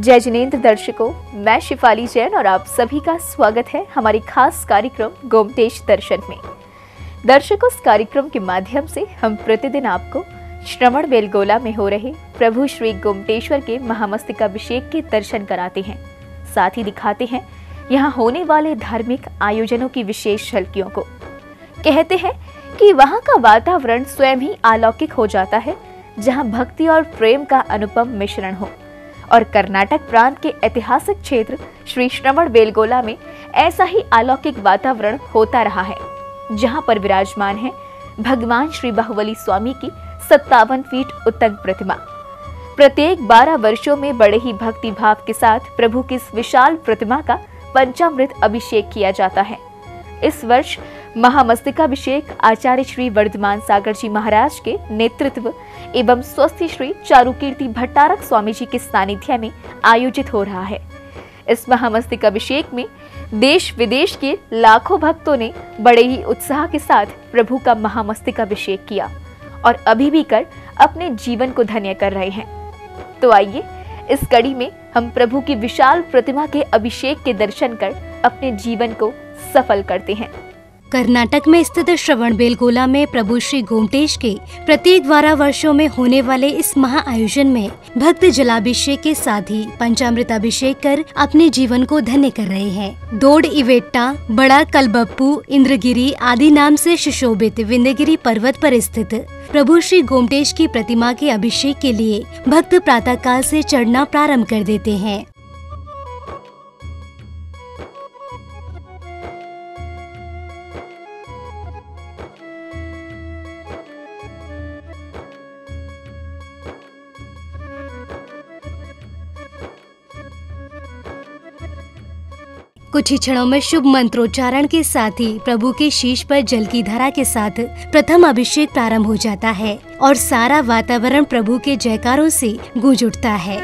जय जिनेंद्र दर्शकों, मैं शिफाली जैन और आप सभी का स्वागत है हमारी खास कार्यक्रम गोमटेश दर्शन में। दर्शकों, इस कार्यक्रम के माध्यम से हम प्रतिदिन आपको श्रवण बेलगोला में हो रहे प्रभु श्री गोमटेश्वर के महामस्तकाभिषेक के दर्शन कराते हैं। साथ ही दिखाते हैं यहाँ होने वाले धार्मिक आयोजनों की विशेष झलकियों को। कहते हैं कि वहाँ का वातावरण स्वयं ही अलौकिक हो जाता है, जहाँ भक्ति और प्रेम का अनुपम मिश्रण हो। और कर्नाटक प्रांत के ऐतिहासिक क्षेत्र श्री श्रवण बेलगोला में ऐसा ही अलौकिक वातावरण होता रहा है, जहां पर विराजमान है भगवान श्री बाहुबली स्वामी की 57 फीट उत्तंग प्रतिमा। प्रत्येक 12 वर्षों में बड़े ही भक्ति भाव के साथ प्रभु की इस विशाल प्रतिमा का पंचामृत अभिषेक किया जाता है। इस वर्ष महामस्तकाभिषेक आचार्य श्री वर्धमान सागर जी महाराज के नेतृत्व एवं स्वस्ति श्री चारुकीर्ति भट्टारक स्वामी जी के सानिध्य में आयोजित हो रहा है। इस महामस्तकाभिषेक में देश विदेश के लाखों भक्तों ने बड़े ही उत्साह के साथ प्रभु का महामस्तकाभिषेक किया और अभी भी कर अपने जीवन को धन्य कर रहे हैं। तो आइए इस कड़ी में हम प्रभु की विशाल प्रतिमा के अभिषेक के दर्शन कर अपने जीवन को सफल करते हैं। कर्नाटक में स्थित श्रवण बेलगोला में प्रभु श्री गोमटेश के प्रत्येक 12 वर्षों में होने वाले इस महाआयोजन में भक्त जलाभिषेक के साथ ही पंचामृत अभिषेक कर अपने जीवन को धन्य कर रहे हैं। दौड़ इवेट्टा, बड़ा कलबप्पू, इंद्रगिरी आदि नाम से सुशोभित विंध्यगिरी पर्वत पर स्थित प्रभु श्री गोमटेश की प्रतिमा के अभिषेक के लिए भक्त प्रातः काल से चढ़ना प्रारंभ कर देते हैं। कुछ ही क्षणों में शुभ मंत्रोच्चारण के साथ ही प्रभु के शीश पर जल की धारा के साथ प्रथम अभिषेक प्रारंभ हो जाता है और सारा वातावरण प्रभु के जयकारों से गूंज उठता है।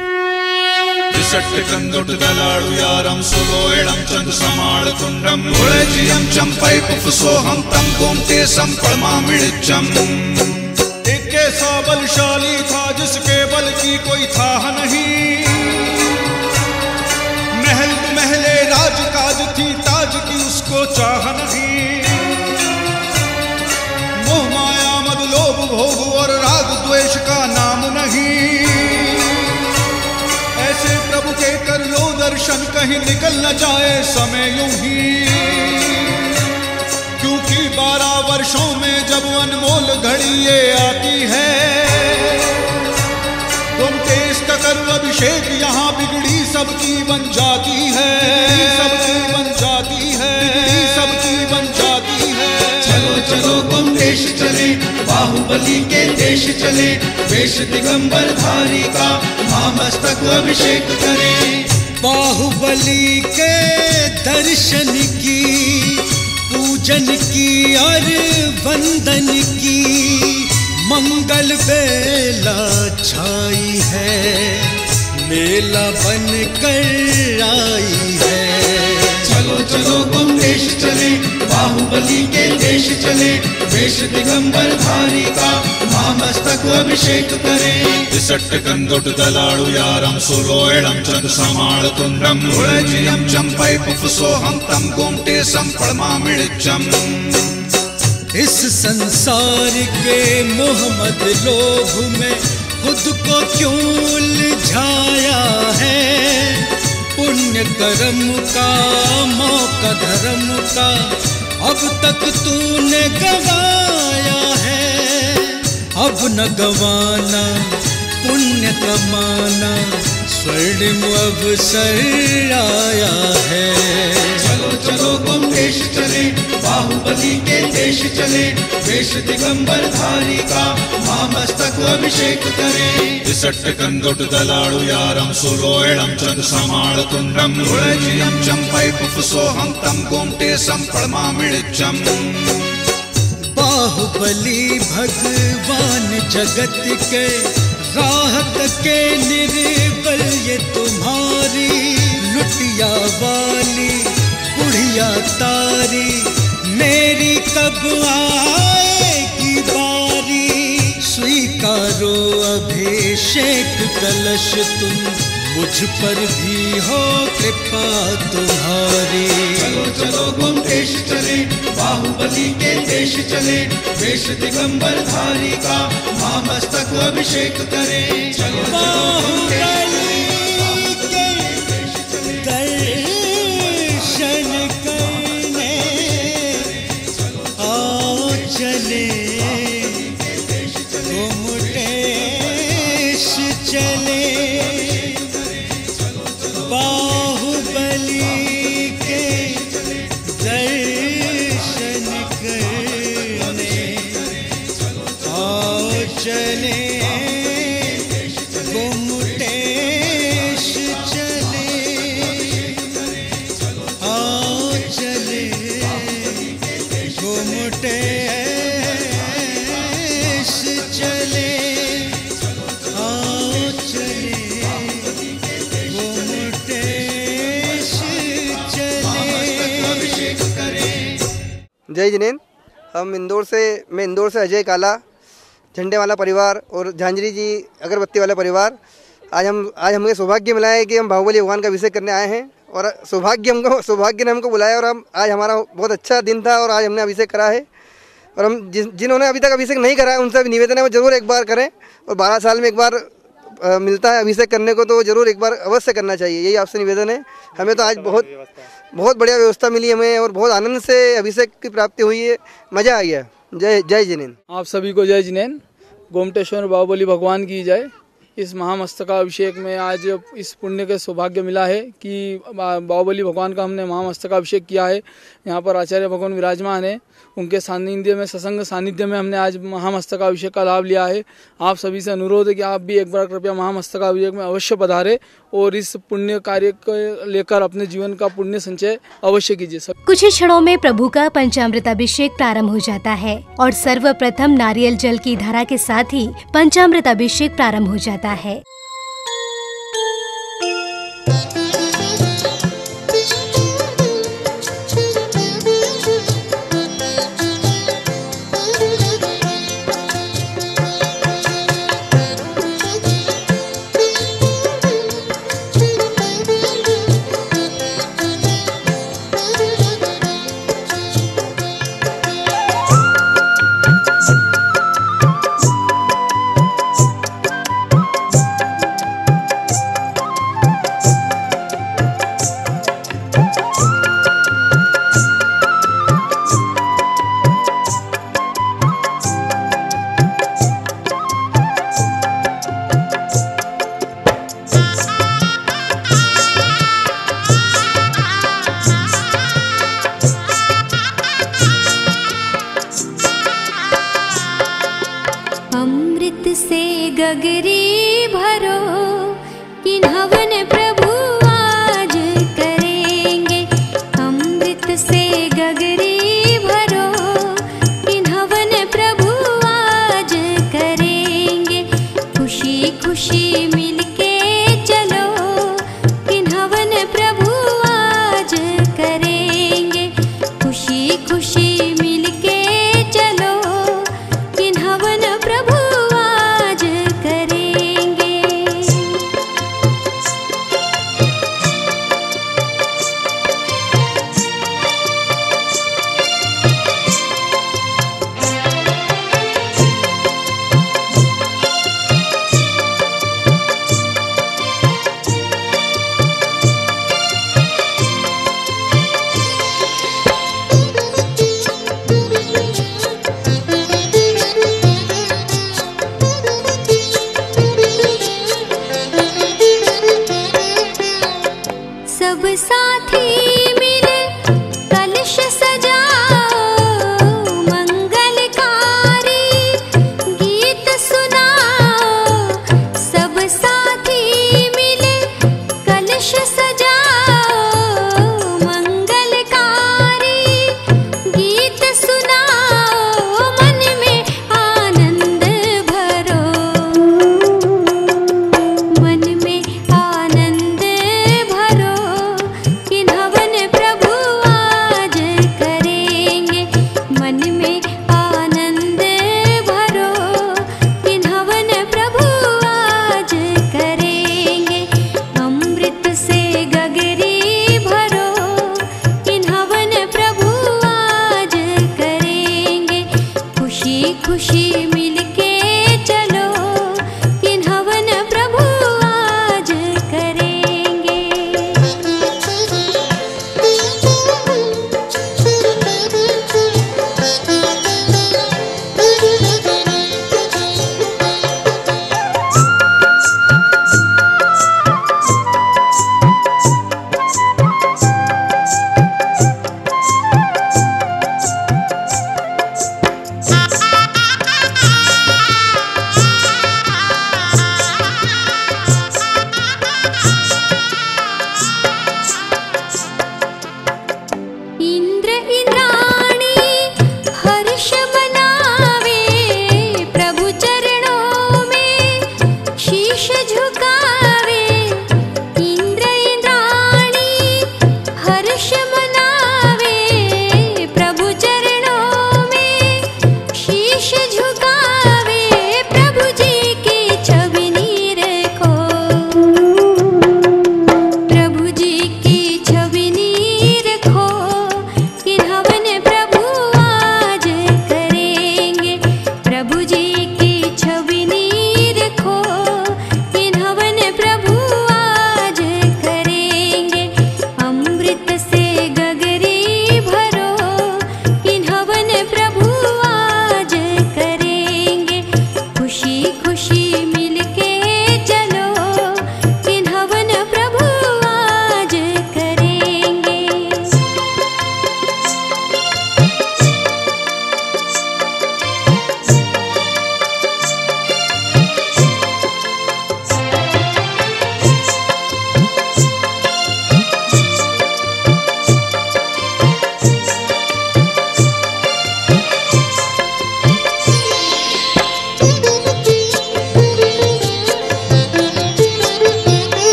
बलशाली था जिसके बल की कोई था नहीं, महले राज काज थी ताज की उसको चाह नहीं। मोह माया मद लोभ भोग और राग द्वेष का नाम नहीं। ऐसे प्रभु के कर लो दर्शन, कहीं निकल न जाए समय यूं ही, क्योंकि 12 वर्षों में जब अनमोल घड़ी ये आती है, गोमटेश का कर अभिषेक यहाँ बिगड़ी सबकी बन जाती है, सबकी बन जाती है, सबकी बन जाती है। चलो चलो गोमटेश चले, बाहुबली के देश चले, वेश दिगंबर धारी का महामस्तक अभिषेक करें। बाहुबली के दर्शन की, पूजन की और वंदन की मंगल बेला छाई है, मेला बन कर आई है। चलो चलो गोमटेश चले, बाहुबली के देश चले, वेश दिगंबर धारी का महामस्तक अभिषेक करें। दलाड़ु यारम सुलोएडम चंद समाल तुंडम उड़जियम चंपै पुफसोहम तम गोमटेशम पड़मामिड़चम। इस संसार के मोहम्मद लोभ में खुद को क्यों उलझाया है, पुण्य कर्म का मौका धर्म का अब तक तूने गवाया है। अब न गवाना पुण्य कमाना, स्वर्णिम अवसर आया है। चलो चलो गोमटेश चले, बाहुबली के देश चले, वेश दिगंबर धारी का महामस्तक अभिषेक करें। दलाड़ु यारम सुलोएडम चंद समाल तुंडम उड़जियम चंपै पुफसोहम तम गोमटेशम पड़मामिड़चम। बाहुबली भगवान जगत के, राहत के निर्बल ये तुम्हारी, लुटिया वाली बुढ़िया तारी, मेरी कब आएगी बारी। स्वीकारो अभिषेक कलश तुम मुझ पर भी हो कृपा तुम्हारी। चलो चलो गोमटेश चले, बाहुबली के देश चले, वेश दिगंबर धारी का महामस्तक अभिषेक करें। चलो चलो बाहुबली के दर्शन करने आओ चले, गोमटेश चले, बाहुबली के दर्शन करने आओ चले, गोमटेश चले, आओ चले, गोमटेश चले, आओ चले, गोमटेश चले। जय जिनेंद्र। मैं इंदौर से अजय काला, झंडे वाला परिवार और झांझरी जी अगरबत्ती वाला परिवार। आज हमें सौभाग्य मिला है कि हम बाहुबली भगवान का अभिषेक करने आए हैं और सौभाग्य ने हमको बुलाया और हम आज हमारा बहुत अच्छा दिन था और आज हमने अभिषेक करा है। और हम जिन्होंने अभी तक अभिषेक नहीं करा है उनसे भी निवेदन है वो जरूर एक बार करें और 12 साल में एक बार मिलता है अभिषेक करने को, तो जरूर एक बार अवश्य करना चाहिए, यही आपसे निवेदन है। हमें तो आज बहुत बढ़िया व्यवस्था मिली हमें और बहुत आनंद से अभिषेक की प्राप्ति हुई है, मज़ा आ गया। जय जिनेंद्र। आप सभी को जय जिनेंद्र। गोमटेश्वर बाहुबली भगवान की जय। इस महामस्तकाभिषेक में आज इस पुण्य के सौभाग्य मिला है कि बाहुबली भगवान का हमने महामस्तकाभिषेक किया है। यहाँ पर आचार्य भगवान विराजमान है, उनके सानिध्य में, सत्संग सानिध्य में हमने आज महामस्तकाभिषेक का लाभ लिया है। आप सभी से अनुरोध है कि आप भी एक बार कृपया महामस्तकाभिषेक में अवश्य पधारें और इस पुण्य कार्य को लेकर अपने जीवन का पुण्य संचय अवश्य कीजिए। कुछ ही क्षणों में प्रभु का पंचामृताभिषेक प्रारंभ हो जाता है और सर्वप्रथम नारियल जल की धारा के साथ ही पंचामृताभिषेक प्रारंभ हो जाता है। गगरी भरो किन्हवन प्रभु आज करेंगे। अमृत से गगरी भरो किन्हवन प्रभु आज करेंगे। खुशी खुशी मिलके चलो किन्हवन प्रभु आज करेंगे। खुशी खुशी मिलके चलो किन्हवन प्रभु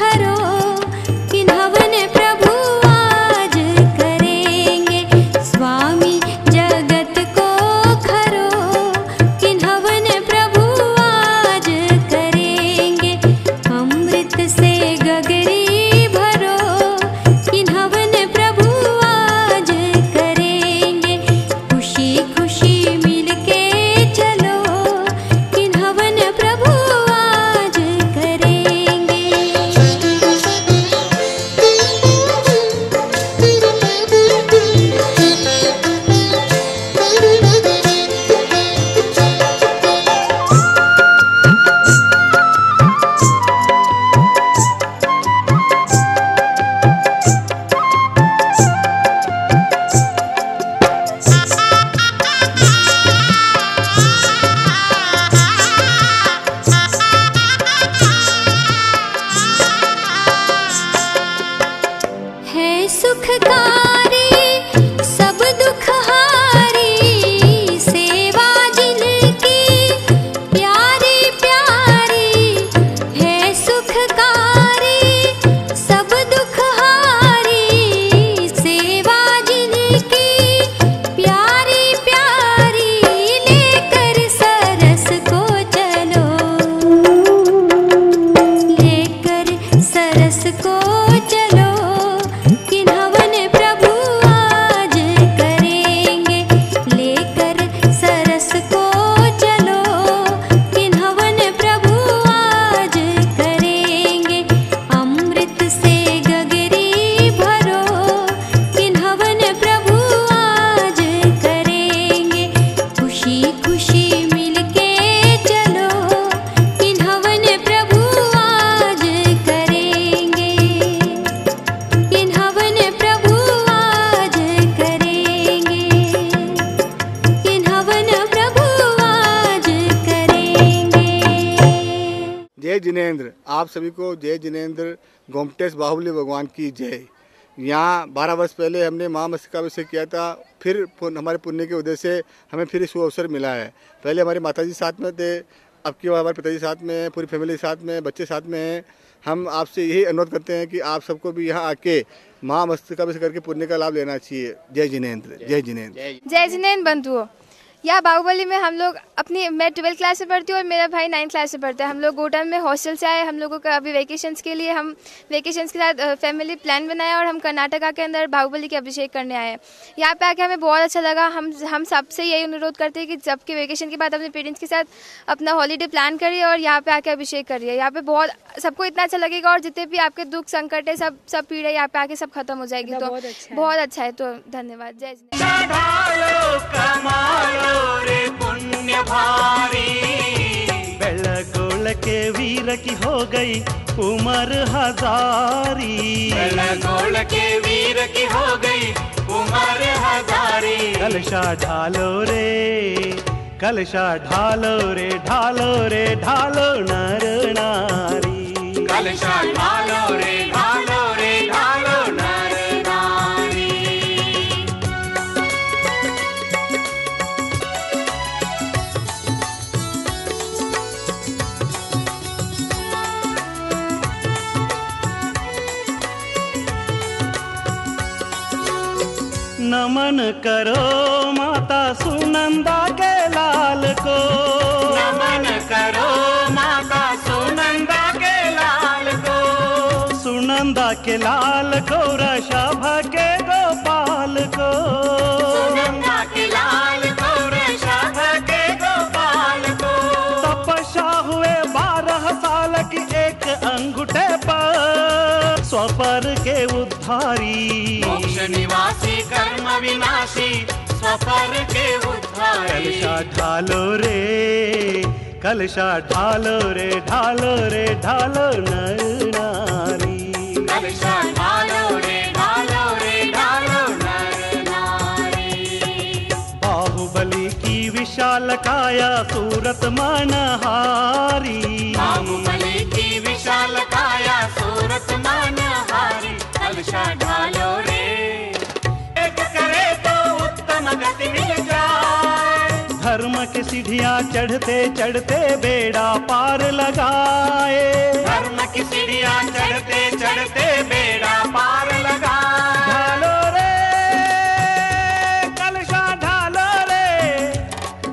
भरो किन्हवन प्रभु आज करेंगे। स्वामी जगत को खरो किन्हवन प्रभु आज करेंगे। अमृत से गगरी भरो किन्हवन प्रभु आज करेंगे। खुशी खुशी मिलके चलो किन्हवन प्रभु आज करेंगे। है सुखकारी सब दुखहारी सेवा जिनकी प्यारी प्यारी। है सुखकारी सब दुखहारी सेवा जिनकी प्यारी प्यारी। लेकर सरस को चलो लेकर सरस को चलो किन्हवन प्रभु आज करेंगे। लेकर सरस को चलो किन्हवन प्रभु आज करेंगे। अमृत से गगरी भरो किन्हवन प्रभु आज करेंगे। खुशी खुशी मिलके चलो किन्हवन प्रभु आज करेंगे। किन्हवन प्रभु आज करेंगे। किन्हवन प्रभु आज करेंगे। जय जिनेंद्र। आप सभी को जय जिनेंद्र। गोमटेश बाहुबली भगवान की जय। यहाँ 12 वर्ष पहले हमने महामस्तकाभिषेक किया था। फिर हमारे पुण्य के उदय से हमें फिर इस अवसर मिला है। पहले हमारे माताजी साथ में थे, अब की बार हमारे पिताजी साथ में हैं, पूरी फैमिली साथ में, बच्चे साथ में हैं। हम आपसे यही अनुरोध करते हैं कि आप सबको भी यहाँ आके महामस्तकाभिषेक करके पुण्य का लाभ लेना चाहिए। जय जिनेंद्र। जय जिनेंद्र। जय जिनेंद्र बंधुओं। यहाँ बाहुबली में हम लोग मैं 12th क्लास से पढ़ती हूँ और मेरा भाई 9th क्लास से पढ़ता है। हम लोग गोटन में हॉस्टल से आए। हम लोगों का अभी वेकेशंस के लिए हम वेकेशंस के साथ फैमिली प्लान बनाया और हम कर्नाटका के अंदर बाहुबली के अभिषेक करने आए हैं। यहाँ पे आके हमें बहुत अच्छा लगा। हम सबसे यही अनुरोध करते हैं कि सबके वेकेशन के बाद अपने पेरेंट्स के साथ अपना हॉलीडे प्लान करिए और यहाँ पे आके अभिषेक करिए। यहाँ पे बहुत सबको इतना अच्छा लगेगा और जितने भी आपके दुख संकट है सब पीड़ा यहाँ पे आके सब खत्म हो जाएगी। तो बहुत अच्छा है। तो धन्यवाद। जय के वीर की हो गई उमर हजारी। गोल के वीर की हो गई उमर हजारी। कलशा ढालो रे कलशा ढालो रे ढालो रे ढालो नर नारी। कलशा ढालो रे ढालो रे ढालो नर नारी। नमन करो माता सुनंदा के लाल को। नमन करो माता सुनंदा के लाल को। सुनंदा के लाल को वृषभ के गोपाल को। सुनंदा के लाल को वृषभ के गोपाल को। तपस्या हुए 12 साल की एक अंगूठे पर स्वपर के उद्धारी। मोक्ष निवासी कर्म विनाशी स्वपर के उद्धारी। कलशा ढालो रे कलशा ढालो रे ढालो रे ढालो नर नारी। कलशा ढालो रे ढालो रे ढालो नर नारी। बाहुबली की विशाल काया सूरत मनहारी। बाहुबली की विशाल काया सूरत मनहारी। कलशा ढालो रे एक करे तो उत्तम गति मिल जाए। धर्म के सीढ़ियाँ चढ़ते चढ़ते बेड़ा पार लगाए। धर्म की सीढ़ियाँ चढ़ते चढ़ते बेड़ा पार लगाए। ढालो रे कलशा ढालो रे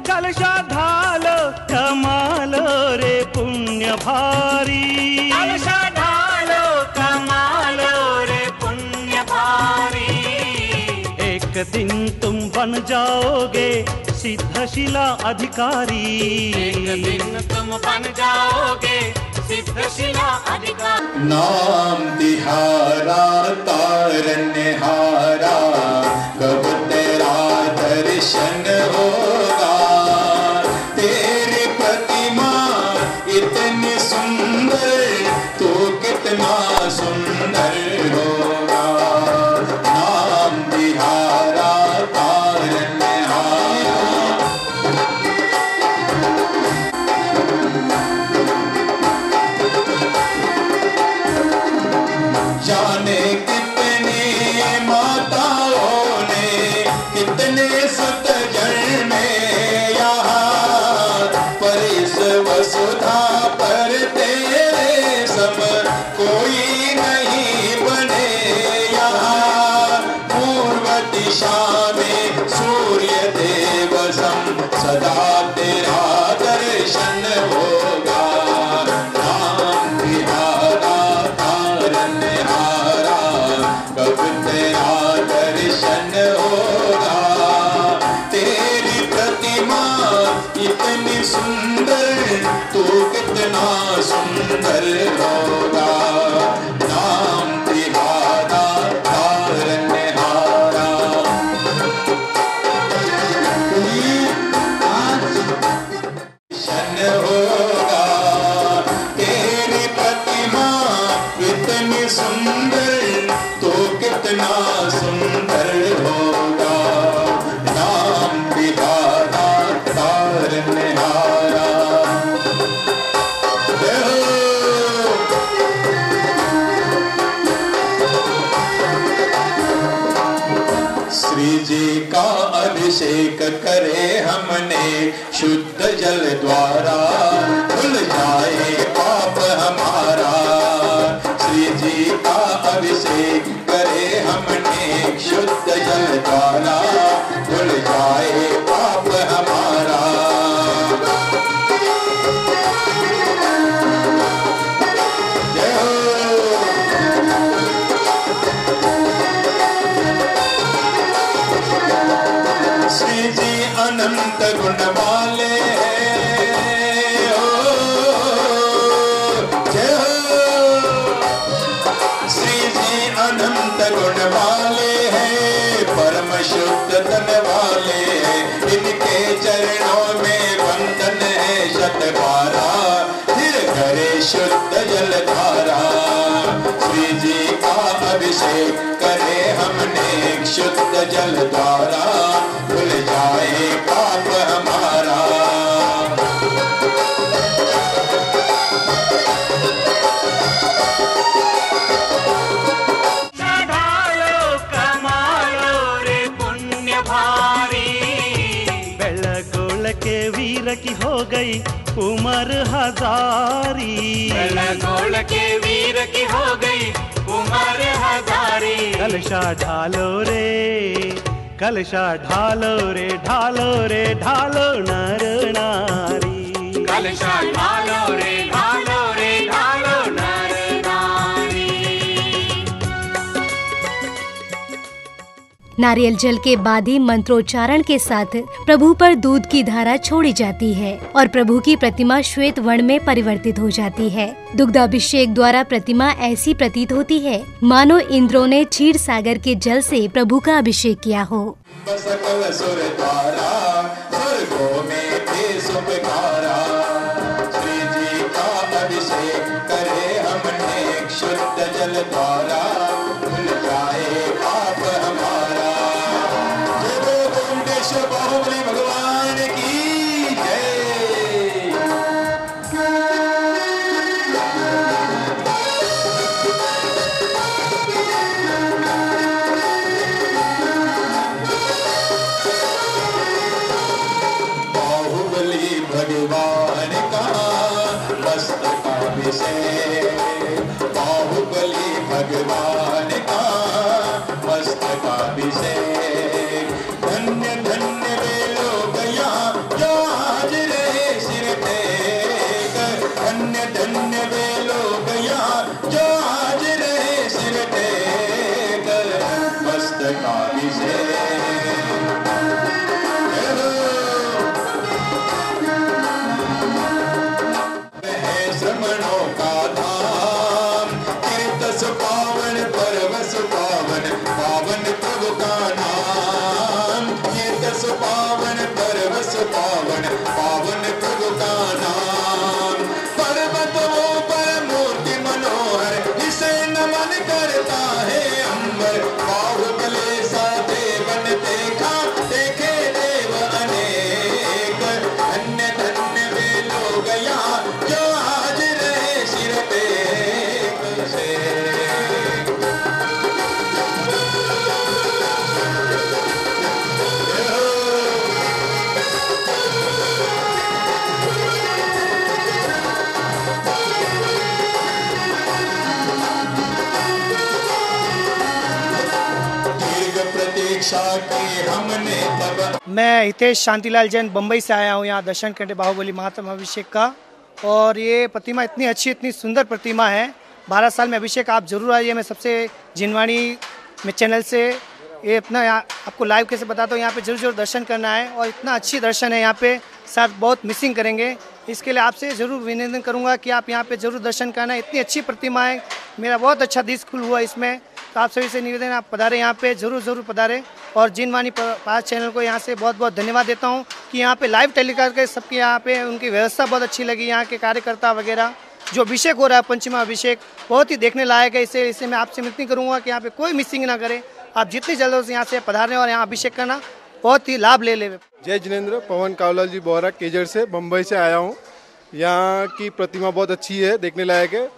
कलशा ढालो कमालो रे पुण्य भारी। कलशा ढालो कमालो रे पुण्य भारी। एक दिन तुम बन जाओगे सिद्धशिला अधिकारी। एक दिन तुम बन जाओगे सिद्धशिला अधिकारी। नाम तिहारा तारनहारा कब तेरा दर्शन होगा। तेरी प्रतिमा इतनी सुंदर तो कितना सुंदर होगा। नाम तिहारा तारनहारा। जाने कितने माताओं ने कितने सुत जन्मे यहाँ पर इस वसुधा पर तेरे सब कोई नहीं बने यहाँ। पूर्व दिशा में सूर्य देव सम सदा तेरा दर्शन होगा। नाम तिहारा तारनहारा कब तेरा दर्शन होगा। तेरी प्रतिमा इतनी सुंदर तो कितना सुंदर होगा। नाम तिहारा तारनहारा। दर्शन होगा। तेरी प्रतिमा इतनी सुंदर तो कितना सुंदर होगा। नाम तिहारा तारनहारा। श्री जी का अभिषेक करे हमने शुद्ध जल द्वारा धुल जाए पाप हमारा। श्री जी का अभिषेक करे हमने शुद्ध जल द्वारा धुल जाए पाप हमारा। जय हो। श्री जी अनंत गुण वाले हो। जय हो। श्री जी अनंत गुण वाले हैं परम शुद्ध तन वाले हैं। इनके चरणों में बंधन है शतबारा फिर करे शुद्ध जल धारा। श्री जी का अभिषेक करे हमने शुद्ध जल द्वारा भूल जाए पाप हमारा। ढालो कमालो रे पुण्य भारी। बेलगोल के वीर की हो गई उम्र हजारी। बेलगोल के वीर की हो गई उम्र हजारी। कलशा ढालो रे कलशा ढालो रे ढालो रे ढालो नर नारी। कलशा ढालो रे ढालो रे ढालो नर नारी। नारियल जल के बाद ही मंत्रोच्चारण के साथ प्रभु पर दूध की धारा छोड़ी जाती है और प्रभु की प्रतिमा श्वेत वर्ण में परिवर्तित हो जाती है। दुग्धाभिषेक द्वारा प्रतिमा ऐसी प्रतीत होती है मानो इंद्रों ने क्षीर सागर के जल से प्रभु का अभिषेक किया हो। सकल सुर द्वारा स्वर्गों में भी सुपकारा। श्री जी का अभिषेक करे हमने शुद्ध जल द्वारा भूल जाए पाप हमारा। जय हो गोमटेश्वर बाहुबली भगवान की जय। बाहुबली भगवान का मस्तकाभिषेक। धन्य धन्य वे लोग यहाँ जो आज रहे सिर टेक। धन्य धन्य वे लोग यहाँ जो आज रहे सिर टेक। मस्तकाभिषेक। श्रमणों का धाम तीर्थ सुपावन परवस पावन पावन प्रभु का नाम। तीर्थ सुपावन परवस पावन पावन प्रभु का नाम। पर्वत वो पर मूर्ति मनोहर इसे नमन करता है अंबर। बाहुबली सा देवन देखा देखे देव अनेक। धन्य धन्य वे लोग यहाँ जो आज रहे सिर पे प्रतीक्षा की हमने तब। मैं हितेश शांतिलाल जैन बम्बई से आया हूँ यहाँ दर्शन करने बाहुबली महात्मा अभिषेक का। और ये प्रतिमा इतनी अच्छी इतनी सुंदर प्रतिमा है। 12 साल में अभिषेक आप जरूर आइए। मैं सबसे जिनवाणी में चैनल से ये अपना यहाँ आपको लाइव कैसे बताता हूँ। यहाँ पे जरूर दर्शन करना है और इतना अच्छी दर्शन है यहाँ पे, साथ बहुत मिसिंग करेंगे। इसके लिए आपसे ज़रूर विनम्र करूँगा कि आप यहाँ पे ज़रूर दर्शन करना है। इतनी अच्छी प्रतिमा है, मेरा बहुत अच्छा दिल खुल हुआ इसमें। तो आप सभी से निवेदन आप पधारें यहाँ पे, ज़रूर पधारें। और जिनवाणी पास चैनल को यहाँ से बहुत बहुत धन्यवाद देता हूँ कि यहाँ पे लाइव टेलीकास्ट के सबके यहाँ पे उनकी व्यवस्था बहुत अच्छी लगी। यहाँ के कार्यकर्ता वगैरह जो अभिषेक हो रहा है पंचमा अभिषेक बहुत ही देखने लायक है। इसे मैं आपसे विनती करूँगा कि यहाँ पे कोई मिसिंग ना करें। आप जितनी जल्द से यहाँ से पधारें और यहाँ अभिषेक करना बहुत ही लाभ ले ले। जय जिनेंद्र, पवन कावलाल जी बोहरा केजर से बम्बई से आया हूँ। यहाँ की प्रतिमा बहुत अच्छी है, देखने लायक है।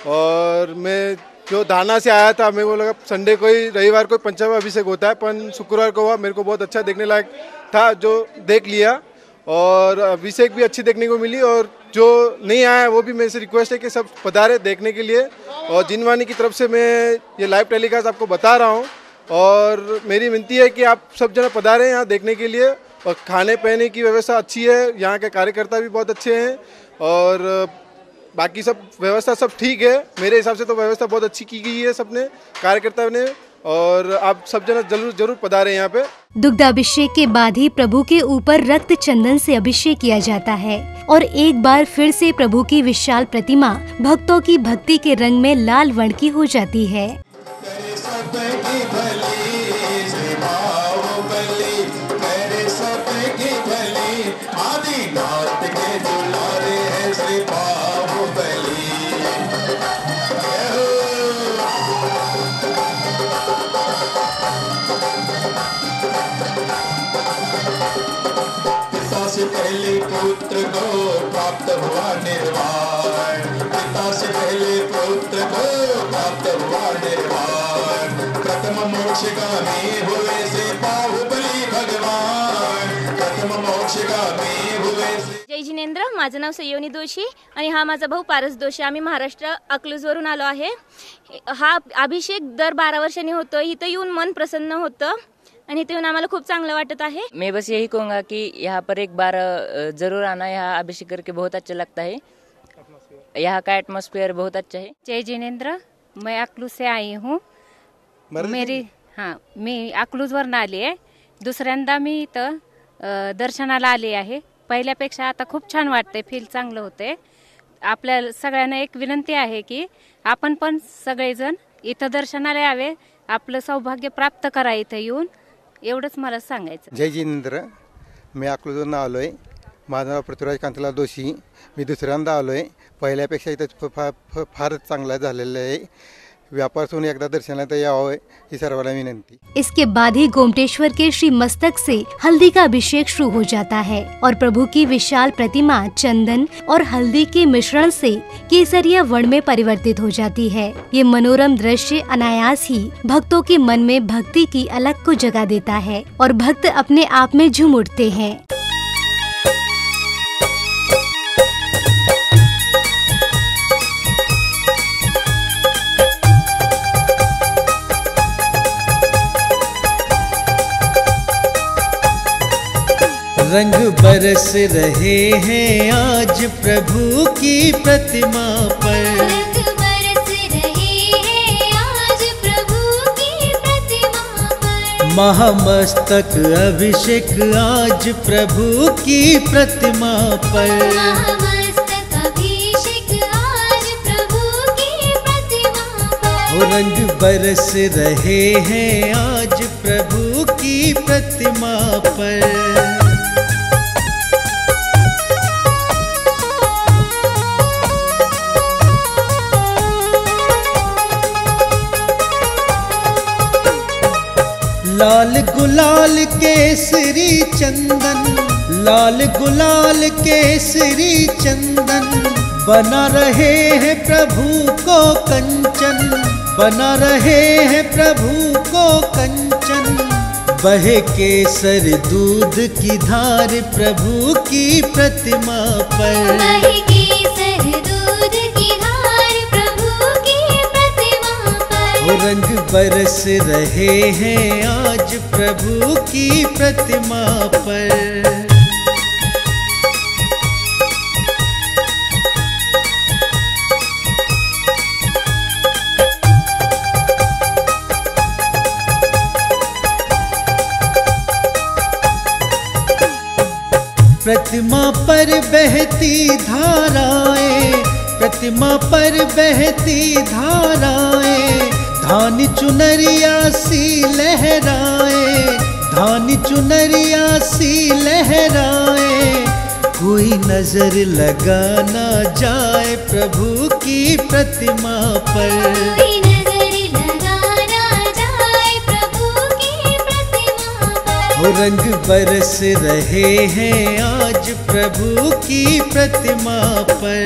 और मैं जो दाना से आया था, मेरे को लगा संडे को ही रविवार को पंचमा अभिषेक होता है, पर शुक्रवार को हुआ। मेरे को बहुत अच्छा देखने लायक था, जो देख लिया। और अभिषेक भी अच्छी देखने को मिली। और जो नहीं आया वो भी मेरे से रिक्वेस्ट है कि सब पधारे देखने के लिए। और जिनवाणी की तरफ से मैं ये लाइव टेलीकास्ट आपको बता रहा हूँ। और मेरी विनती है कि आप सब जने पधारें यहाँ देखने के लिए। और खाने पीने की व्यवस्था अच्छी है, यहाँ के कार्यकर्ता भी बहुत अच्छे हैं। और बाकी सब व्यवस्था सब ठीक है। मेरे हिसाब से तो व्यवस्था बहुत अच्छी की गई है सबने, कार्यकर्ता ने। और आप सब जना जरूर पधारें यहाँ पे। दुग्धाभिषेक के बाद ही प्रभु के ऊपर रक्त चंदन से अभिषेक किया जाता है और एक बार फिर से प्रभु की विशाल प्रतिमा भक्तों की भक्ति के रंग में लाल वर्ण की हो जाती है। से पहले पुत्र को प्राप्त हुआ निर्वाण। पिता से पहले पुत्र को प्राप्त हुआ निर्वाण। प्रथम मोक्षगामी हुए से बाहुबली भगवान। प्रथम मोक्षगामी हुए से। जय जिनेंद्र, माझं नाव सयोनी दोशी आणि हा माझा भाऊ पारस दोशी। आम्ही महाराष्ट्र अकलूजवरून आलो आहे। हा अभिषेक दर 12 वर्षांनी होतो। इथं येऊन मन प्रसन्न होतं आणि इथे आम्हाला खूप चांगलं वाटत है। मैं बस यही कहूँगा कि यहाँ पर एक बार जरूर आना। यहाँ अभिषेक करके बहुत अच्छा लगता है। यहाँ का एटमॉस्फेयर बहुत अच्छा है। जय जिनेंद्र, मैं अकलूज से आई हूँ। मी अकलूजवरून आली आहे। दुसऱ्यांदा मी इथं दर्शनाला आले आहे। पहिल्यापेक्षा आता खूप छान वाटते, फील चांगलं होते। आपल्या सगळ्यांना एक विनंती आहे की आपण पण सगळेजण इथं दर्शनाला यावे, आपलं सौभाग्य प्राप्त करा इथं येऊन, एवढंच मला सांगायचं। जय जिनेंद्र, मी अकलूजवरून आलो आहे। माझं नाव पृथ्वीराज कांतलाल दोशी। मी दुसऱ्यांदा आलो आहे। पहिल्यापेक्षा इथं फारच चांगलं झालेलं आहे। व्यापार सुन एकदा दर्शनाला यावं ही सर्वांना विनंती। इसके बाद ही गोमटेश्वर के श्री मस्तक से हल्दी का अभिषेक शुरू हो जाता है और प्रभु की विशाल प्रतिमा चंदन और हल्दी के मिश्रण से केसरिया वर्ण में परिवर्तित हो जाती है। ये मनोरम दृश्य अनायास ही भक्तों के मन में भक्ति की अलग को जगा देता है और भक्त अपने आप में झूम उठते हैं। रंग बरस रहे हैं आज प्रभु की प्रतिमा पर। रंग बरस रहे हैं आज प्रभु की प्रतिमा पर। महामस्तक अभिषेक आज प्रभु की प्रतिमा पर। महामस्तक अभिषेक आज प्रभु की प्रतिमा पर। रंग बरस रहे हैं आज प्रभु की प्रतिमा पर। लाल गुलाल केसरी चंदन, लाल गुलाल केसरी चंदन, बना रहे हैं प्रभु को कंचन, बना रहे हैं प्रभु को कंचन। बहे केसर दूध की धार प्रभु की प्रतिमा पर। बहे केसर दूध की धार प्रभु की प्रतिमा पर। रंग बरस रहे हैं आज प्रभु की प्रतिमा पर। प्रतिमा पर बहती धाराएं, प्रतिमा पर बहती धाराएं, धानी चुनरिया सी लहराए, धानी चुनरिया सी लहराए। कोई नजर लगा ना जाए प्रभु की प्रतिमा पर। कोई नजर लगा ना जाए प्रभु की प्रतिमा पर। रंग बरस रहे हैं आज प्रभु की प्रतिमा पर।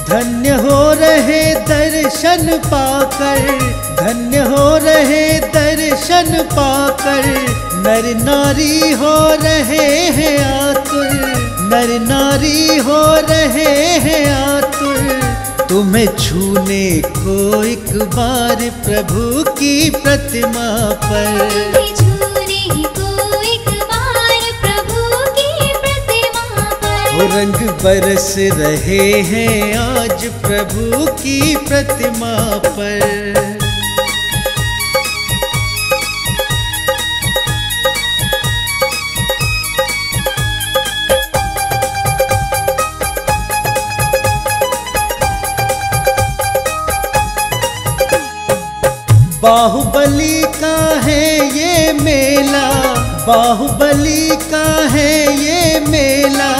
धन्य हो रहे दर्शन पाकर, धन्य हो रहे दर्शन पाकर, नर नारी हो रहे हैं आतुर, नर नारी हो रहे हैं आतुर। तुम्हें छूने को एक बार प्रभु की प्रतिमा पर। तुम्हें छूने को एक बार प्रभु की प्रतिमा पर। रंग बरस रहे हैं आज प्रभु की प्रतिमा पर। बाहुबली का है ये मेला, बाहुबली का है ये मेला,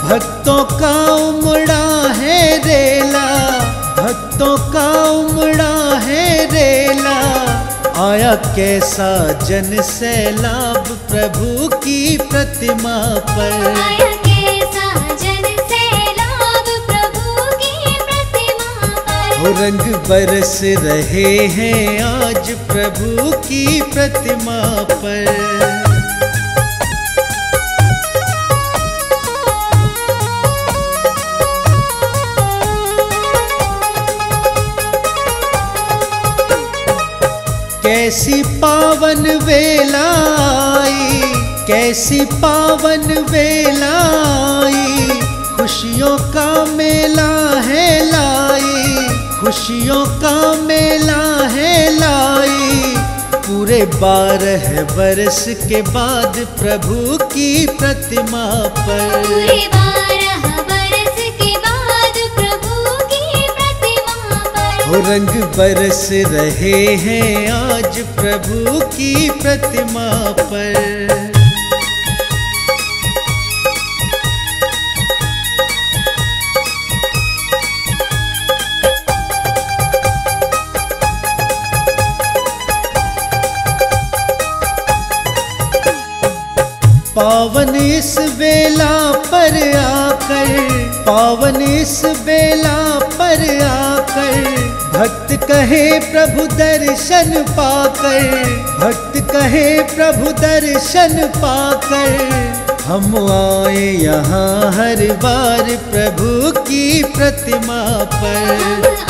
भक्तों का उमड़ा है रेला, भक्तों का उमड़ा है रेला। आया कैसा जन सैलाब प्रभु की प्रतिमा पर। आया कैसा जन सैलाब प्रभु की प्रतिमा पर। रंग बरस रहे हैं आज प्रभु की प्रतिमा पर। कैसी पावन वेला आई, कैसी पावन वेला आई, खुशियों का मेला है लाई, खुशियों का मेला है लाई। पूरे 12 बरस के बाद प्रभु की प्रतिमा पर। पूरे 12 बरस के बाद प्रभु की प्रतिमा पर। रंग बरस रहे हैं आज प्रभु की प्रतिमा पर। पावन इस बेला पर आकर, पावन इस बेला पर आकर, भक्त कहे प्रभु दर्शन पाकर, भक्त कहे प्रभु दर्शन पाकर। हम आए यहाँ हर बार प्रभु की प्रतिमा पर।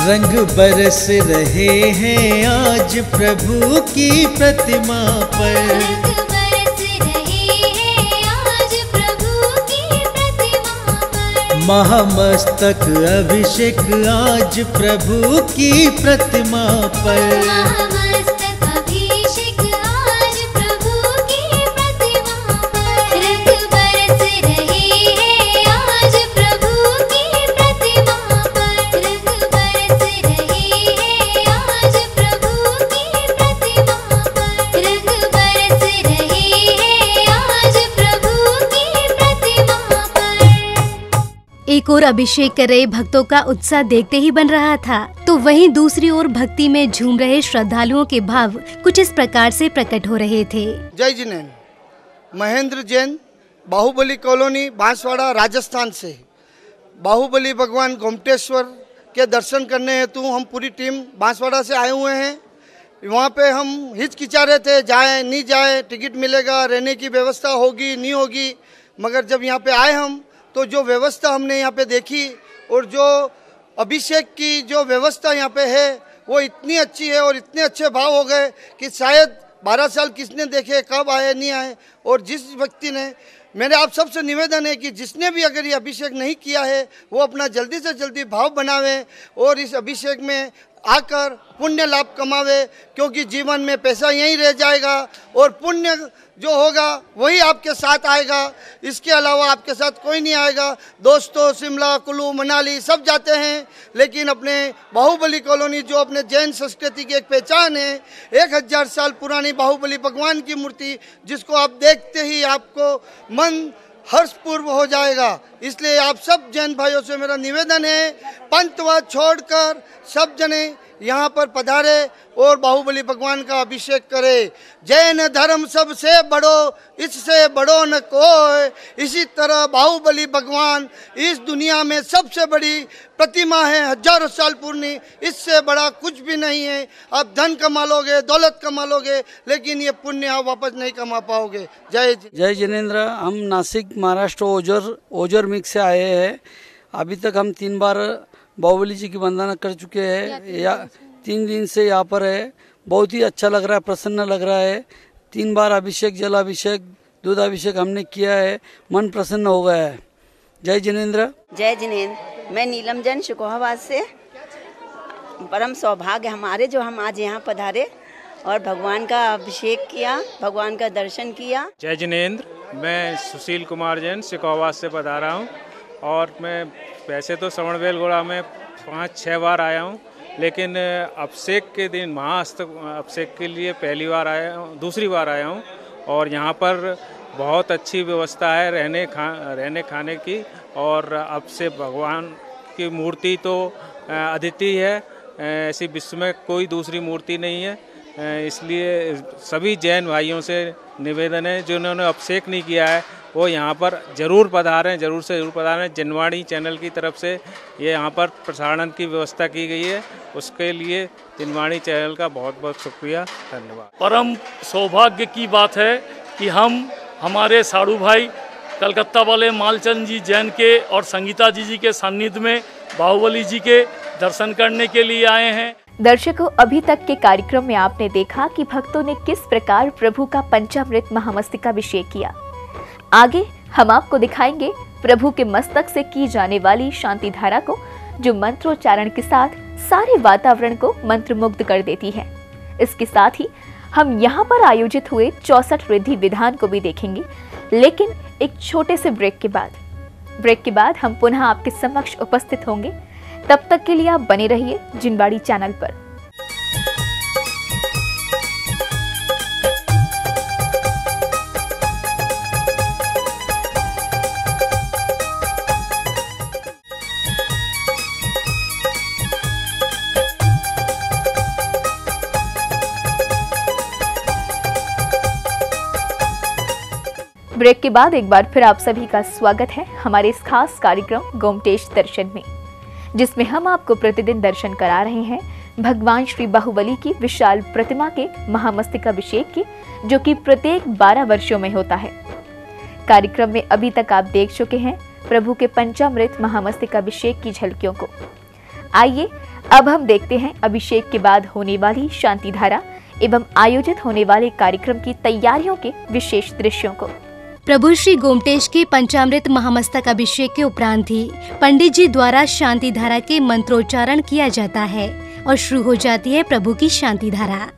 रंग बरस रहे हैं आज प्रभु की प्रतिमा पर। महामस्तक अभिषेक आज प्रभु की प्रतिमा पर। एक और अभिषेक कर रहे भक्तों का उत्साह देखते ही बन रहा था, तो वहीं दूसरी ओर भक्ति में झूम रहे श्रद्धालुओं के भाव कुछ इस प्रकार से प्रकट हो रहे थे। जय जिनेंद्र, महेंद्र जैन, बाहुबली कॉलोनी, बांसवाड़ा, राजस्थान से बाहुबली भगवान गोमटेश्वर के दर्शन करने हेतु हम पूरी टीम बांसवाड़ा से आए हुए हैं। वहाँ पे हम हिचकिचा रहे थे, जाए नहीं जाए, टिकट मिलेगा, रहने की व्यवस्था होगी नहीं होगी, मगर जब यहाँ पे आए हम तो जो व्यवस्था हमने यहाँ पे देखी और जो अभिषेक की जो व्यवस्था यहाँ पे है वो इतनी अच्छी है और इतने अच्छे भाव हो गए कि शायद 12 साल किसने देखे, कब आए नहीं आए। और जिस व्यक्ति ने, मेरे आप सबसे निवेदन है कि जिसने भी अगर ये अभिषेक नहीं किया है वो अपना जल्दी से जल्दी भाव बनावे और इस अभिषेक में आकर पुण्य लाभ कमावे, क्योंकि जीवन में पैसा यहीं रह जाएगा और पुण्य जो होगा वही आपके साथ आएगा, इसके अलावा आपके साथ कोई नहीं आएगा। दोस्तों शिमला, कुल्लू, मनाली सब जाते हैं, लेकिन अपने बाहुबली कॉलोनी जो अपने जैन संस्कृति की एक पहचान है, 1000 साल पुरानी बाहुबली भगवान की मूर्ति जिसको आप देखते ही आपको मन हर्षपूर्व हो जाएगा। इसलिए आप सब जैन भाइयों से मेरा निवेदन है, पंथवाद छोड़कर सब जने यहाँ पर पधारे और बाहुबली भगवान का अभिषेक करे। जैन धर्म सबसे बड़ो, इससे बड़ो न कोई। इसी तरह बाहुबली भगवान इस दुनिया में सबसे बड़ी प्रतिमा है, हजारों साल पुरानी, इससे बड़ा कुछ भी नहीं है। आप धन कमा लोगे, दौलत कमा लोगे, लेकिन ये पुण्य आप वापस नहीं कमा पाओगे। जय जिनेंद्र। हम नासिक महाराष्ट्र ओजर मिक्स से आए हैं। अभी तक हम 3 बार बाहुबली जी की वंदना कर चुके हैं, या 3 दिन से यहाँ पर है। बहुत ही अच्छा लग रहा है, प्रसन्न लग रहा है। 3 बार अभिषेक, जलाभिषेक, दूधाभिषेक हमने किया है, मन प्रसन्न हो गया है। जय जिनेंद्र। जय जिनेंद्र। मैं नीलम जैन शिकोहाबाद से। परम सौभाग्य हमारे जो हम आज यहाँ पधारे और भगवान का अभिषेक किया, भगवान का दर्शन किया। जय जिनेंद्र। मैं सुशील कुमार जैन शिकोहाबाद से पधारा हूँ और मैं वैसे तो श्रवणबेलगोला में 5-6 बार आया हूँ, लेकिन अभिषेक के दिन महाअभिषेक के लिए पहली बार आया हूँ, दूसरी बार आया हूँ। और यहाँ पर बहुत अच्छी व्यवस्था है रहने खाने की, और अब से भगवान की मूर्ति तो अद्वितीय है, ऐसी विश्व में कोई दूसरी मूर्ति नहीं है। इसलिए सभी जैन भाइयों से निवेदन है जिन्होंने अभिषेक नहीं किया है वो यहाँ पर जरूर पधारें, जरूर से जरूर पधारें। जनवाणी चैनल की तरफ से ये यहाँ पर प्रसारण की व्यवस्था की गई है, उसके लिए जनवाणी चैनल का बहुत बहुत शुक्रिया, धन्यवाद। परम सौभाग्य की बात है कि हमारे साड़ू भाई कलकत्ता वाले मालचंद जी जैन के और संगीता जी के सानिध्य में बाहुबली जी के दर्शन करने के लिए आए हैं। दर्शकों, अभी तक के कार्यक्रम में आपने देखा कि भक्तों ने किस प्रकार प्रभु का पंचामृत महामस्तकाभिषेक किया। आगे हम आपको दिखाएंगे प्रभु के मस्तक से की जाने वाली शांति धारा को, जो मंत्रोच्चारण के साथ सारे वातावरण को मंत्रमुग्ध कर देती है। इसके साथ ही हम यहाँ पर आयोजित हुए 64 विधि विधान को भी देखेंगे, लेकिन एक छोटे से ब्रेक के बाद हम पुनः आपके समक्ष उपस्थित होंगे। तब तक के लिए आप बने रहिए जिनवाणी चैनल पर। ब्रेक के बाद एक बार फिर आप सभी का स्वागत है हमारे इस खास कार्यक्रम गोमटेश दर्शन में, जिसमें हम आपको प्रतिदिन दर्शन करा रहे हैं भगवान श्री बाहुबली की विशाल प्रतिमा के महामस्तकाभिषेक की, जो कि प्रत्येक 12 वर्षों में होता है। कार्यक्रम में अभी तक आप देख चुके हैं प्रभु के पंचामृत महामस्तकाभिषेक की झलकियों को। आइए अब हम देखते हैं अभिषेक के बाद होने वाली शांति धारा एवं आयोजित होने वाले कार्यक्रम की तैयारियों के विशेष दृश्यों को। प्रभु श्री गोमटेश के पंचामृत महामस्तक अभिषेक के उपरांत ही पंडित जी द्वारा शांति धारा के मंत्रोच्चारण किया जाता है और शुरू हो जाती है प्रभु की शांति धारा।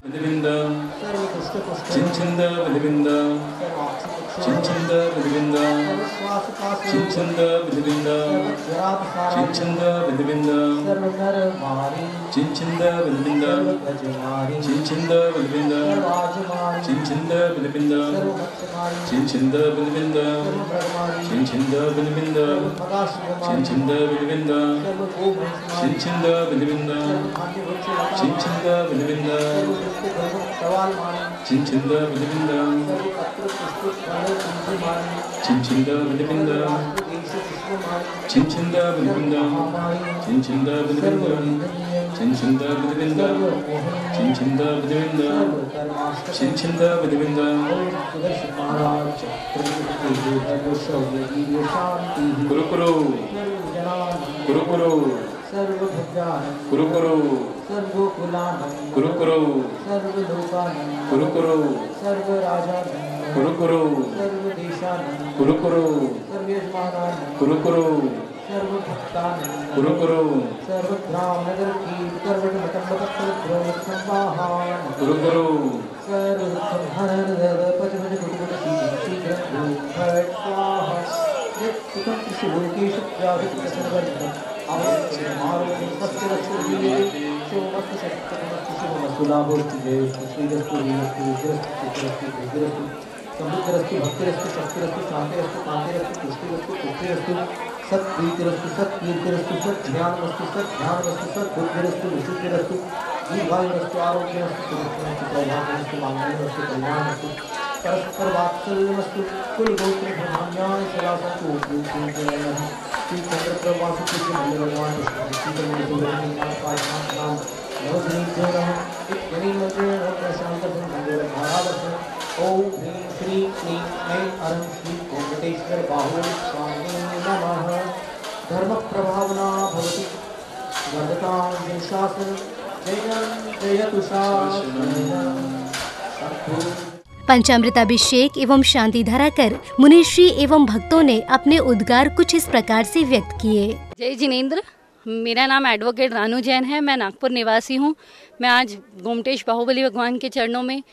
पंचामृताभिषेक एवं शांति धारा कर मुनिश्री एवं भक्तों ने अपने उद्गार कुछ इस प्रकार से व्यक्त किए। जय जिनेंद्र। मेरा नाम एडवोकेट रानू जैन है। मैं नागपुर निवासी हूँ। मैं आज गोमटेश बाहुबली भगवान के चरणों में,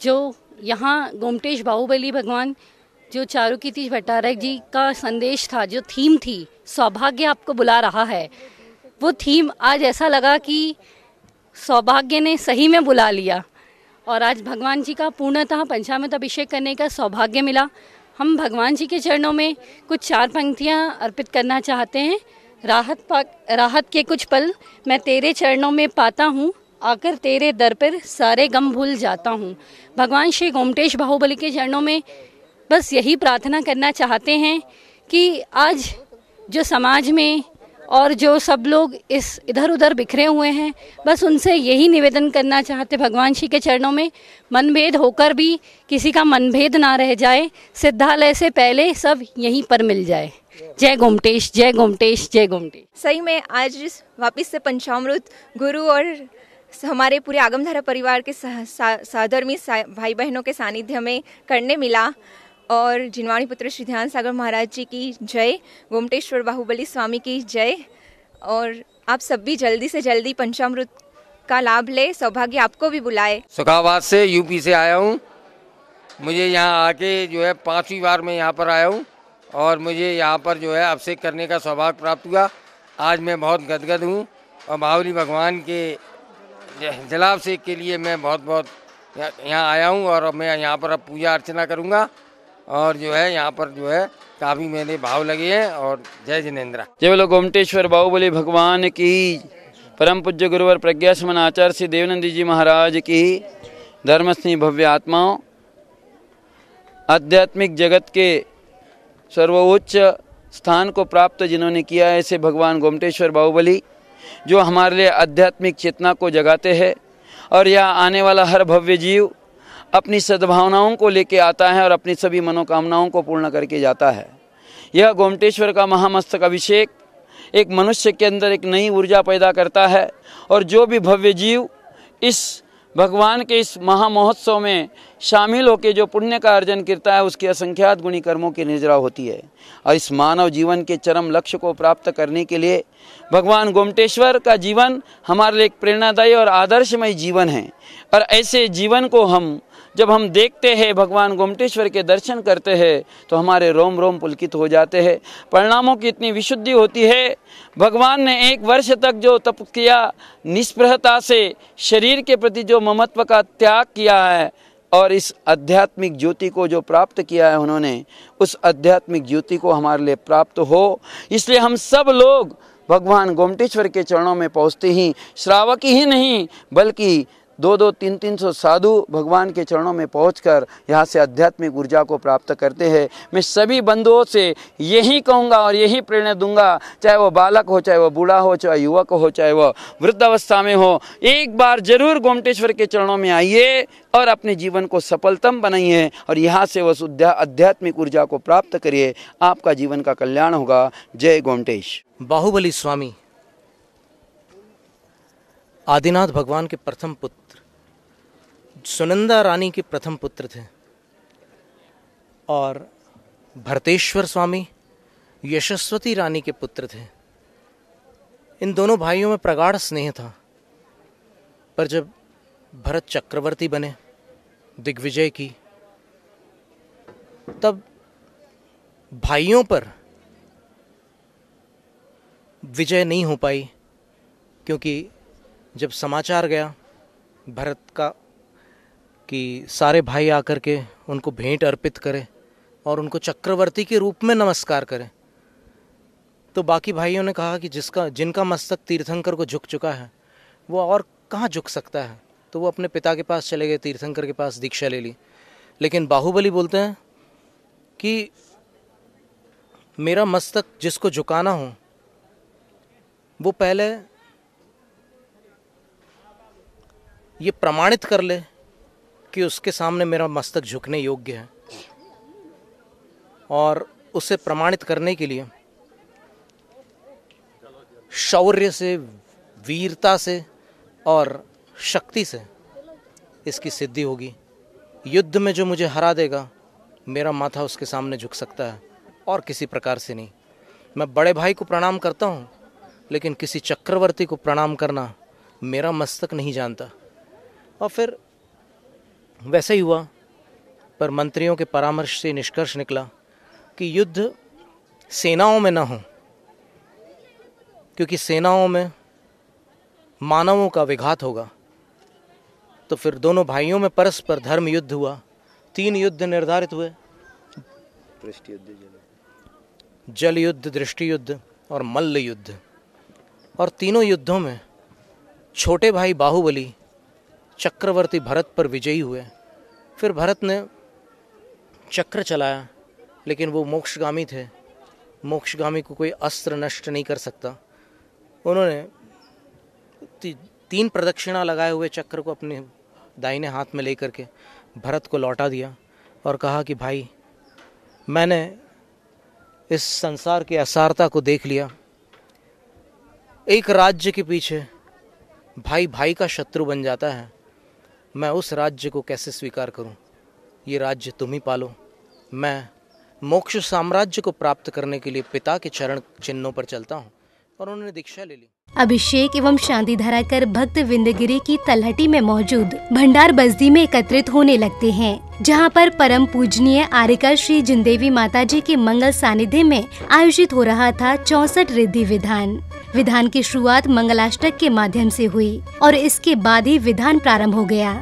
जो यहाँ गोमटेश बाहुबली भगवान, जो चारुकीर्ति भट्टारक जी का संदेश था, जो थीम थी सौभाग्य आपको बुला रहा है, वो थीम आज ऐसा लगा कि सौभाग्य ने सही में बुला लिया और आज भगवान जी का पूर्णतः पंचामृत अभिषेक करने का सौभाग्य मिला। हम भगवान जी के चरणों में कुछ 4 पंक्तियाँ अर्पित करना चाहते हैं। राहत के कुछ पल मैं तेरे चरणों में पाता हूँ, आकर तेरे दर पर सारे गम भूल जाता हूँ। भगवान श्री गोमटेश बाहुबली के चरणों में बस यही प्रार्थना करना चाहते हैं कि आज जो समाज में और जो सब लोग इस इधर उधर बिखरे हुए हैं, बस उनसे यही निवेदन करना चाहते भगवान श्री के चरणों में, मनभेद होकर भी किसी का मनभेद ना रह जाए, सिद्धालय से पहले सब यहीं पर मिल जाए। जय गोमटेश, जय गोमटेश, जय गोमटेश। सही में आज वापस से पंचामृत गुरु और हमारे पूरे आगमधारा परिवार के सहधर्मी भाई बहनों के सानिध्य में करने मिला। और जिनवाणी पुत्र श्री ध्यान सागर महाराज जी की जय, गोमटेश्वर बाहुबली स्वामी की जय। और आप सब भी जल्दी से जल्दी पंचामृत का लाभ ले, सौभाग्य आपको भी बुलाए। सुखाबाद से यूपी से आया हूँ। मुझे यहाँ आके जो है 5वीं बार मैं यहाँ पर आया हूँ और मुझे यहाँ पर जो है अभिषेक करने का सौभाग्य प्राप्त हुआ। आज मैं बहुत गदगद हूँ और बाहुबली भगवान के जलाभिषेक के लिए मैं बहुत यहाँ आया हूँ और मैं यहाँ पर अब पूजा अर्चना करूँगा और जो है यहाँ पर जो है काफ़ी मेरे भाव लगे हैं। और जय जिनेंद्र। जय बोलो गोमटेश्वर बाहुबली भगवान की, परम पूज्य गुरुवर प्रज्ञा समन आचार्य श्री देवनंद जी महाराज की, धर्मस्नेही भव्य आत्माओं, आध्यात्मिक जगत के सर्वोच्च स्थान को प्राप्त जिन्होंने किया है, ऐसे भगवान गोमटेश्वर बाहुबली जो हमारे लिए आध्यात्मिक चेतना को जगाते हैं और यहाँ आने वाला हर भव्य जीव अपनी सद्भावनाओं को लेके आता है और अपनी सभी मनोकामनाओं को पूर्ण करके जाता है। यह गोमटेश्वर का महामस्तक अभिषेक एक मनुष्य के अंदर एक नई ऊर्जा पैदा करता है और जो भी भव्य जीव इस भगवान के इस महामहोत्सव में शामिल होकर जो पुण्य का अर्जन करता है उसकी असंख्यात गुणी कर्मों की निर्जरा होती है। और इस मानव जीवन के चरम लक्ष्य को प्राप्त करने के लिए भगवान गोमटेश्वर का जीवन हमारे लिए एक प्रेरणादायी और आदर्शमय जीवन है। और ऐसे जीवन को जब हम देखते हैं, भगवान गोमटेश्वर के दर्शन करते हैं तो हमारे रोम रोम पुलकित हो जाते हैं। परिणामों की इतनी विशुद्धि होती है। भगवान ने 1 वर्ष तक जो तप किया, निष्प्रहता से शरीर के प्रति जो ममत्व का त्याग किया है और इस आध्यात्मिक ज्योति को जो प्राप्त किया है उन्होंने, उस आध्यात्मिक ज्योति को हमारे लिए प्राप्त हो, इसलिए हम सब लोग भगवान गोमटेश्वर के चरणों में पहुँचते ही श्रावक ही नहीं बल्कि 200-300 साधु भगवान के चरणों में पहुंचकर यहाँ से आध्यात्मिक ऊर्जा को प्राप्त करते हैं। मैं सभी बंधुओं से यही कहूँगा और यही प्रेरणा दूंगा, चाहे वो बालक हो, चाहे वो बूढ़ा हो, चाहे युवक हो, चाहे वो वृद्धावस्था में हो, एक बार जरूर गोमटेश्वर के चरणों में आइए और अपने जीवन को सफलतम बनाइए और यहाँ से उस आध्यात्मिक ऊर्जा को प्राप्त करिए। आपका जीवन का कल्याण होगा। जय गोमटेश। बाहुबली स्वामी आदिनाथ भगवान के प्रथम पुत्र, सुनंदा रानी के प्रथम पुत्र थे और भरतेश्वर स्वामी यशस्वती रानी के पुत्र थे। इन दोनों भाइयों में प्रगाढ़ स्नेह था, पर जब भरत चक्रवर्ती बने, दिग्विजय की, तब भाइयों पर विजय नहीं हो पाई, क्योंकि जब समाचार गया भरत का कि सारे भाई आकर के उनको भेंट अर्पित करें और उनको चक्रवर्ती के रूप में नमस्कार करें, तो बाकी भाइयों ने कहा कि जिनका मस्तक तीर्थंकर को झुक चुका है वो और कहाँ झुक सकता है। तो वो अपने पिता के पास चले गए, तीर्थंकर के पास दीक्षा ले ली। लेकिन बाहुबली बोलते हैं कि मेरा मस्तक जिसको झुकाना हो वो पहले ये प्रमाणित कर ले कि उसके सामने मेरा मस्तक झुकने योग्य है, और उसे प्रमाणित करने के लिए शौर्य से, वीरता से और शक्ति से इसकी सिद्धि होगी। युद्ध में जो मुझे हरा देगा मेरा माथा उसके सामने झुक सकता है और किसी प्रकार से नहीं। मैं बड़े भाई को प्रणाम करता हूँ, लेकिन किसी चक्रवर्ती को प्रणाम करना मेरा मस्तक नहीं जानता। और फिर वैसे ही हुआ, पर मंत्रियों के परामर्श से निष्कर्ष निकला कि युद्ध सेनाओं में न हो, क्योंकि सेनाओं में मानवों का विघात होगा। तो फिर दोनों भाइयों में परस्पर धर्म युद्ध हुआ। 3 युद्ध निर्धारित हुए, जल युद्ध, दृष्टि युद्ध और मल्ल युद्ध। और तीनों युद्धों में छोटे भाई बाहुबली चक्रवर्ती भरत पर विजयी हुए। फिर भरत ने चक्र चलाया, लेकिन वो मोक्षगामी थे। मोक्षगामी को कोई अस्त्र नष्ट नहीं कर सकता। उन्होंने 3 प्रदक्षिणा लगाए हुए चक्र को अपने दाहिने हाथ में लेकर के भरत को लौटा दिया और कहा कि भाई, मैंने इस संसार की असारता को देख लिया। एक राज्य के पीछे भाई भाई का शत्रु बन जाता है। मैं उस राज्य को कैसे स्वीकार करूं? ये राज्य तुम ही पालो। मैं मोक्ष साम्राज्य को प्राप्त करने के लिए पिता के चरण चिन्हों पर चलता हूं। और उन्होंने दीक्षा ले ली। अभिषेक एवं शांति धारा कर भक्त विंध्यगिरि की तलहटी में मौजूद भंडार बस्ती में एकत्रित होने लगते हैं, जहां पर परम पूजनीय आर्यका श्री जिनदेवी माता जी के मंगल सानिध्य में आयोजित हो रहा था 64 रिद्धि विधान की शुरुआत मंगलाष्टक के माध्यम से हुई और इसके बाद ही विधान प्रारंभ हो गया।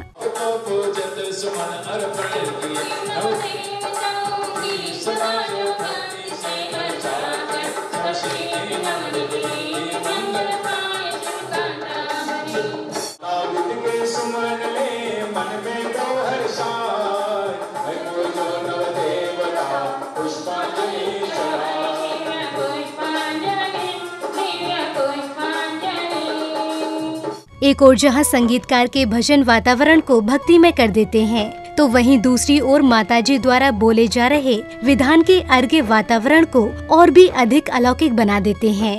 एक ओर जहां संगीतकार के भजन वातावरण को भक्तिमय कर देते हैं, तो वहीं दूसरी ओर माताजी द्वारा बोले जा रहे विधान के अर्घ्य वातावरण को और भी अधिक अलौकिक बना देते हैं।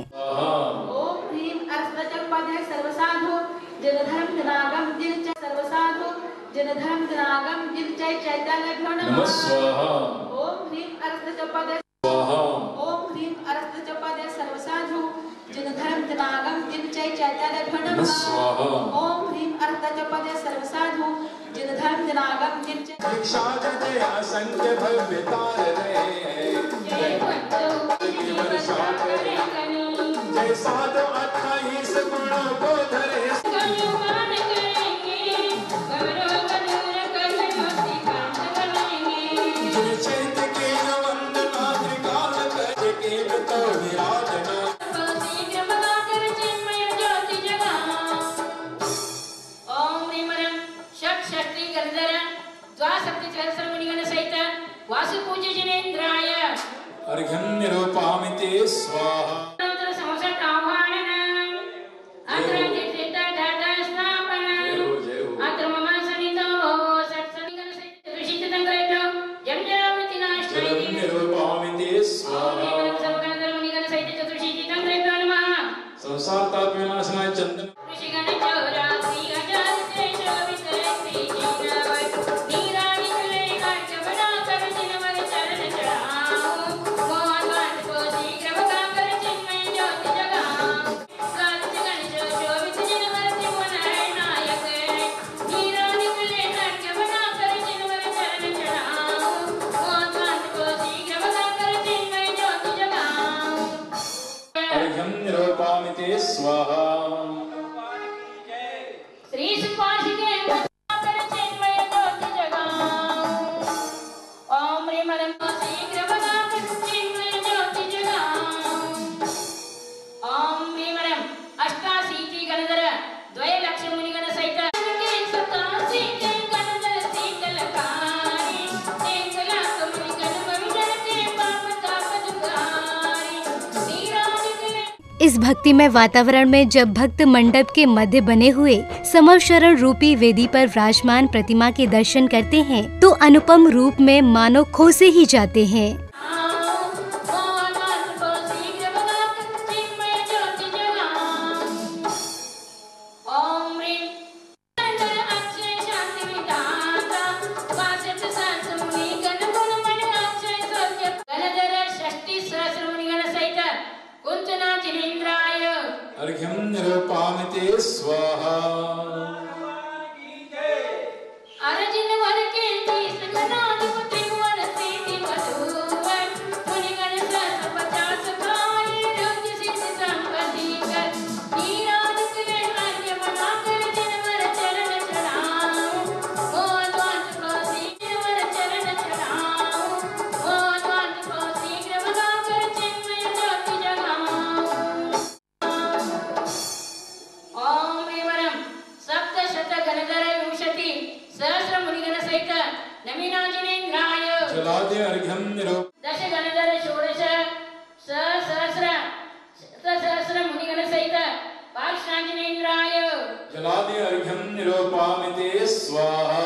अर्घ्यं निरूपामिते स्वाहा। इस भक्तिमय वातावरण में जब भक्त मंडप के मध्य बने हुए समवशरण रूपी वेदी पर विराजमान प्रतिमा के दर्शन करते हैं, तो अनुपम रूप में मानो खो से ही जाते हैं। अर्घ्यं निरूपामिते स्वाहा। जलादे अर्घ्यं निरूप दश गणधर षोडश सहस्र मुनिगण सहित पार्श्वांजनेन्द्राय जलादे अर्घ्यं निरूपामिते स्वाहा।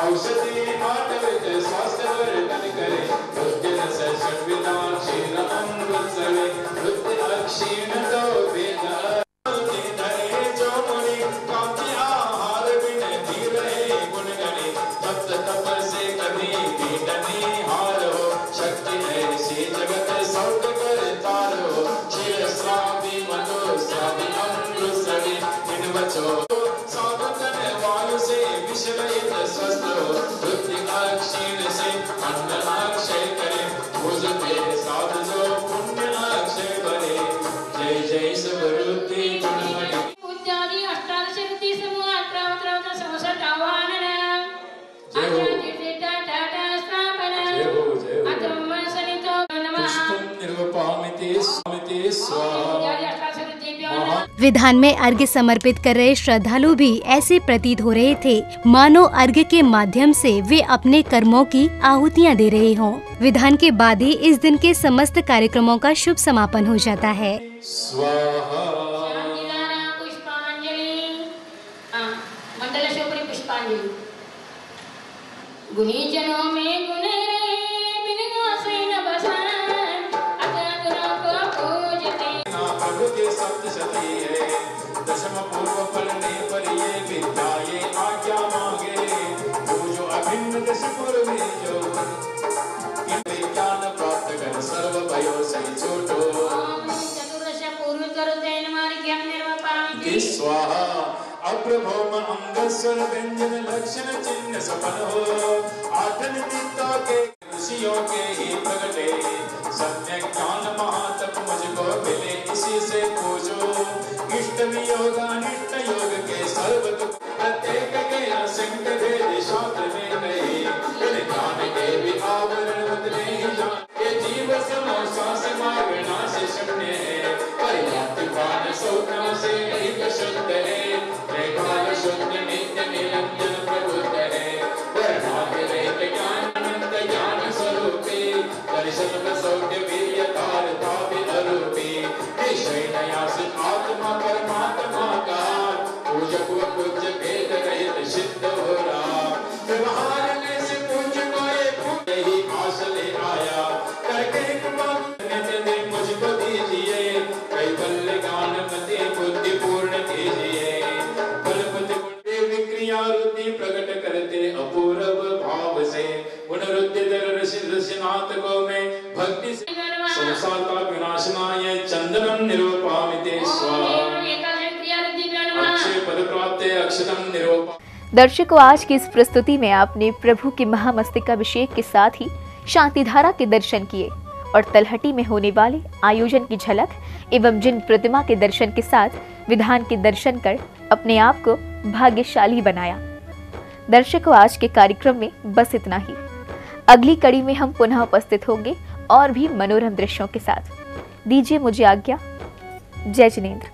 औषधि माटवित स्वास्थ्य वर्धन करे, बुद्धि रस षड्विधान क्षीण अमृत सवे, बुद्धि अक्षीण तो वेद धरे जो मुनि कांति आहार बिन धीर रहे गुण गणे, तप्त तप से कभी पीटनी हार हो, शक्ति ऐसी जगत सौट कर तार हो, क्षीर श्रावि मधु श्रावि अमृत सवे, इन बचो साधन वायु से विषरहित स्वस्थ हो, बुद्धि अक्षीण से विधान में अर्घ्य समर्पित कर रहे श्रद्धालु भी ऐसे प्रतीत हो रहे थे मानो अर्घ्य के माध्यम से वे अपने कर्मों की आहुतियाँ दे रहे हों। विधान के बाद ही इस दिन के समस्त कार्यक्रमों का शुभ समापन हो जाता है। गुणीजनों में गुण रे बिन गासे न बसन अतः गुणों को पूजते। प्रभु के सप्त सती है दशम पूर्व फलने पर ये विद्या ये आज्ञा मांगे जो अभिन्न दश पूर्व जो ज्ञान प्राप्त कर सर्व भयो सही छूटो। चतुर्दश पूर्व करुतेन मार्ग्यं निर्वपामि स्वाहा अप्रभौम अंगस्वर व्यंजन लक्षण चिन्ह सफल हो आठन चित्तों के ऋषियों के ही प्रगटे सम्यक ज्ञान महातप मुझको मिले इसी से पूछो इष्ट वियोग अनिष्ट योग के सर्वत प्रत्येक के असंग भेद शास्त्र में कहे ज्ञान के भी आवरण उतने ही जान ये जीव समोसा समाग विनाश शून्य है पर्याप्त ज्ञान सौख्य से एक शुद्ध है शुद्ध नित्य निरंजन प्रबुद्ध है वर्णाति रहित ज्ञान अनंत ज्ञान स्वरूपी दर्शन प्रसौख्य वीर्यकारता विरूपी विषय नयास आत्मा परमात्मा का पूजक व पूज्य भेद रहित सिद्ध हो रहा व्यवहार में से पूज्य को एक ही आस ले आया करके नित्य मुझको दीजिए कैवल्य ज्ञान मति बुद्धि पूर्ण कीजिए प्रकट करते अपूर्व भाव से पुनरुद्धि ऋषिनाथ को मैं भक्ति से संसार का विनाशनाय चंदनम निरूपामिते स्वाहा अक्षय पद प्राप्त अक्षतम निरूपा। दर्शकों, आज की इस प्रस्तुति में आपने प्रभु के महामस्तकाभिषेक के साथ ही शांतिधारा के दर्शन किए और तलहटी में होने वाले आयोजन की झलक एवं जिन प्रतिमा के दर्शन के साथ विधान के दर्शन कर अपने आप को भाग्यशाली बनाया। दर्शकों, आज के कार्यक्रम में बस इतना ही। अगली कड़ी में हम पुनः उपस्थित होंगे और भी मनोरम दृश्यों के साथ। दीजिए मुझे आज्ञा। जय जिनेंद्र।